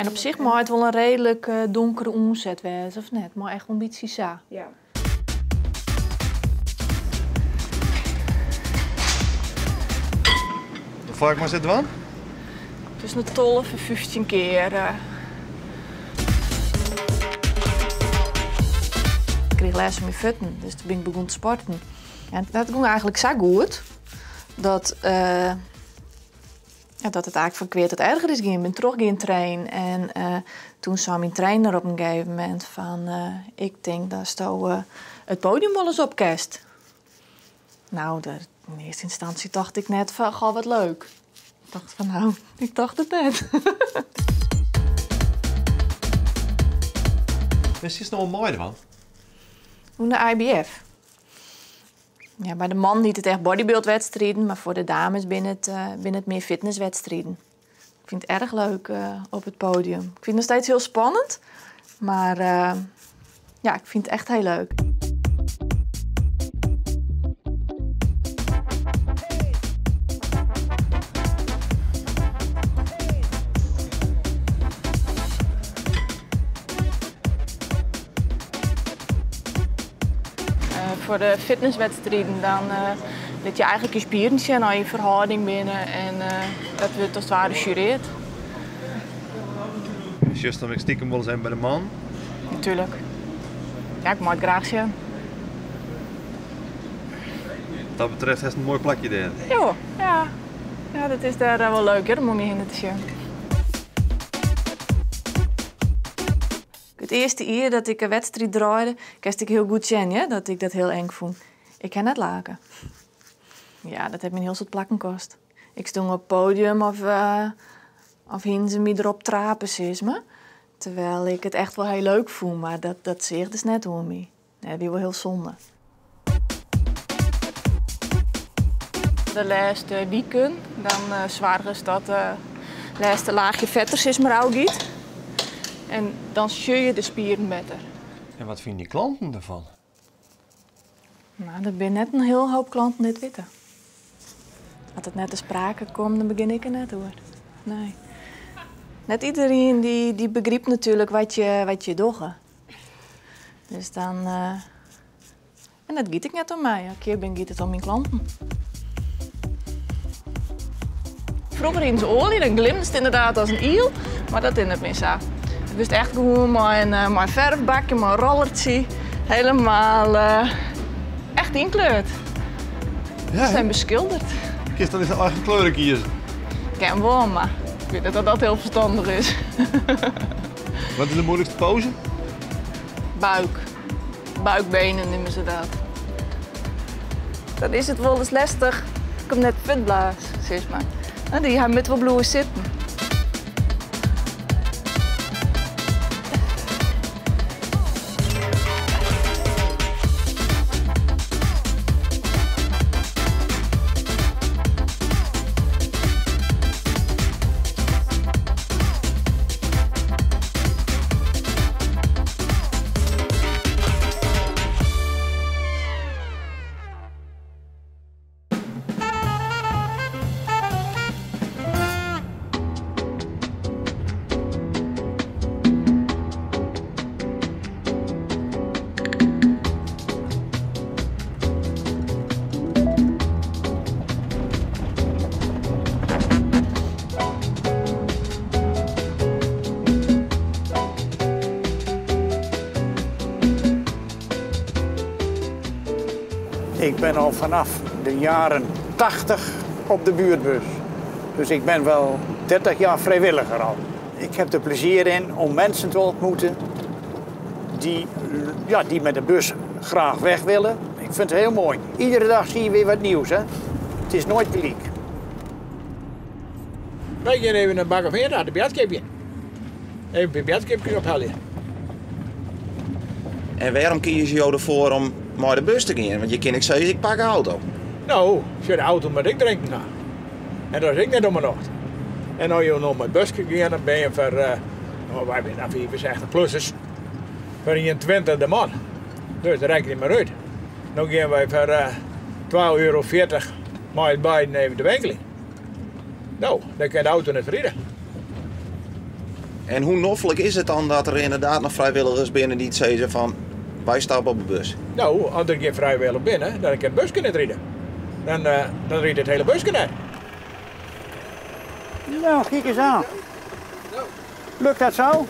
En op zich mag het wel een redelijk donkere omzet wezen, of net? Maar echt een beetje zo. Ja. Hoe vaak maar zitten we? Tussen de 12 en 15 keer. Ik kreeg les van mijn voeten, dus toen ben ik begonnen te sporten. En dat ging eigenlijk zo goed dat, dat het eigenlijk van kwaad tot erger is gegaan. Ik ben terug gaan trainen en toen zei mijn trainer op een gegeven moment van... ik denk dat je het podium wel eens opkast. Nou, in eerste instantie dacht ik net van, goh, wat leuk. Ik dacht van, nou, ik dacht het net. Is het nog een mooi ervan? Hoe de IBF. Ja, bij de man niet het echt bodybuildwedstrijden, maar voor de dames binnen het meer fitnesswedstrijden. Ik vind het erg leuk op het podium. Ik vind het nog steeds heel spannend, maar ja, ik vind het echt heel leuk. Voor de fitnesswedstrijden dan dat je eigenlijk je spieren zien al je verhouding binnen en dat wordt als het ware gejureerd. Is juist dan ik stiekem willen zijn bij de man? Natuurlijk. Ja, ik mag het graag zien. Wat dat betreft is het een mooi plakje daar. Jo, ja. Ja, dat is daar wel leuk, hè, om je heen te zien. Het eerste keer dat ik een wedstrijd draaide, kon ik heel goed zien, ja, dat ik dat heel eng vond. Ik kan het laken. Ja, dat heeft me een heel soort plakken kost. Ik stond op het podium of hingen ze me erop trapen, zie me. Terwijl ik het echt wel heel leuk vond, maar dat zegt dus net om me. Dat is wel heel zonde. De laatste weekend, dan zwaar is dat laatste laagje vetters is maar oud giet. En dan scheur je de spieren beter. En wat vinden die klanten ervan? Nou, er zijn net een heel hoop klanten dit weten. Als het net te sprake komt, dan begin ik er net hoor. Nee. Net iedereen die begrijpt natuurlijk wat je doet. Dus dan... En dat giet ik net om mij. Een keer giet het om mijn klanten. Vroeger in zijn olie, dan glimde het inderdaad als een iel, maar dat is het meer zo. Het is echt gewoon mijn verfbakje, mijn rollertje, helemaal echt inkleurd. Ja, Ze zijn beschilderd. Kun je dan eens een eigen kleuren kiezen? Ik ken wel, maar ik weet dat dat heel verstandig is. Wat is de moeilijkste pose? Buik. Buikbenen noemen ze dat. Dan is het wel eens lastig. Ik kom net futblaas, zeg maar. Nou, die gaan met wel bloeien zitten. Ik ben al vanaf de jaren 80 op de buurtbus. Dus ik ben wel 30 jaar vrijwilliger al. Ik heb er plezier in om mensen te ontmoeten die met de bus graag weg willen. Ik vind het heel mooi. Iedere dag zie je weer wat nieuws, hè? Het is nooit gelijk. Wij gaan even een bak of meer naar de beeldkipje. Even een beeldkipje ophalen. En waarom kies je ervoor om maar de bus te gaan? Want je kan ik zeggen, ik pak een auto. Nou, voor de auto moet ik drinken gaan. En dat is ik net om mijn nacht. En als je nog met de bus gegaan, dan ben je voor, wij zijn dan 65-plussers, voor 21 de man. Dus dat reken je maar uit. Dan gaan wij voor €12,40 maar bij even de winkel in. Nou, dan kan de auto niet rijden. En hoe noffelijk is het dan dat er inderdaad nog vrijwilligers binnen die zeggen van wij stappen op de bus? Nou, als er geen vrijwillig binnen, dan kan het busje niet rijden. Dan rijdt het hele busje niet. Nou, kijk eens aan. Lukt dat zo?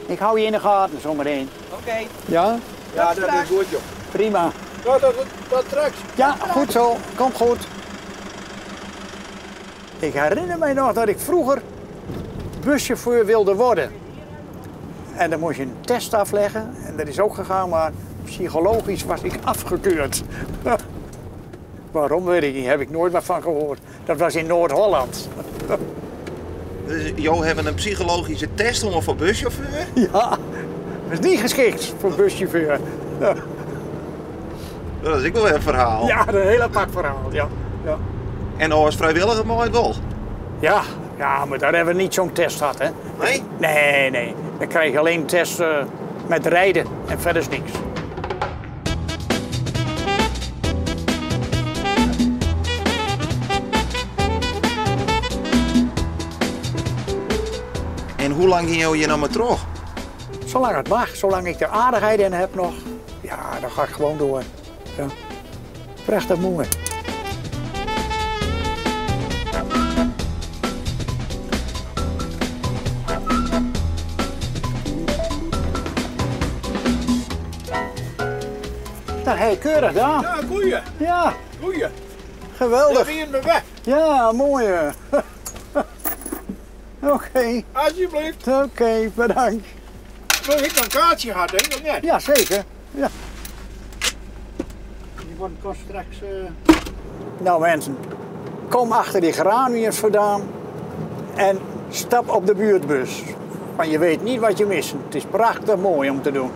Ik hou je in de gaten zometeen. Oké. Ja? Ja, dat is goed, joh. Prima. Ja, dat straks. Ja, goed zo. Komt goed. Ik herinner mij nog dat ik vroeger buschauffeur wilde worden. En dan moest je een test afleggen. En dat is ook gegaan, maar psychologisch was ik afgekeurd. Waarom weet ik niet, heb ik nooit wat van gehoord. Dat was in Noord-Holland. Dus jou hebben een psychologische test om voor buschauffeur? Ja, dat is niet geschikt voor buschauffeur. Dat is ook wel weer een verhaal. Ja, een heel apart verhaal, ja. Ja, En als vrijwilliger mag het wel? ja, maar daar hebben we niet zo'n test gehad, hè. Nee? Nee. Dan krijg je alleen een test met rijden en verder is niks. En hoe lang ging je nou maar terug? Zolang het mag, zolang ik de aardigheid in heb nog, ja, dan ga ik gewoon door. Ja. Prachtig mooi. Nou, hey, keurig dan. Ja, goeie. Ja, Goeie. geweldig. Dan rijden me weg. Ja, mooi. Oké, Alsjeblieft. Bedankt. Wil ik een kaartje gehad, denk ik, of niet? Ja, zeker. Ja. Die worden kost straks... Nou mensen, kom achter die geraniums vandaan en stap op de buurtbus. Want je weet niet wat je mist. Het is prachtig mooi om te doen.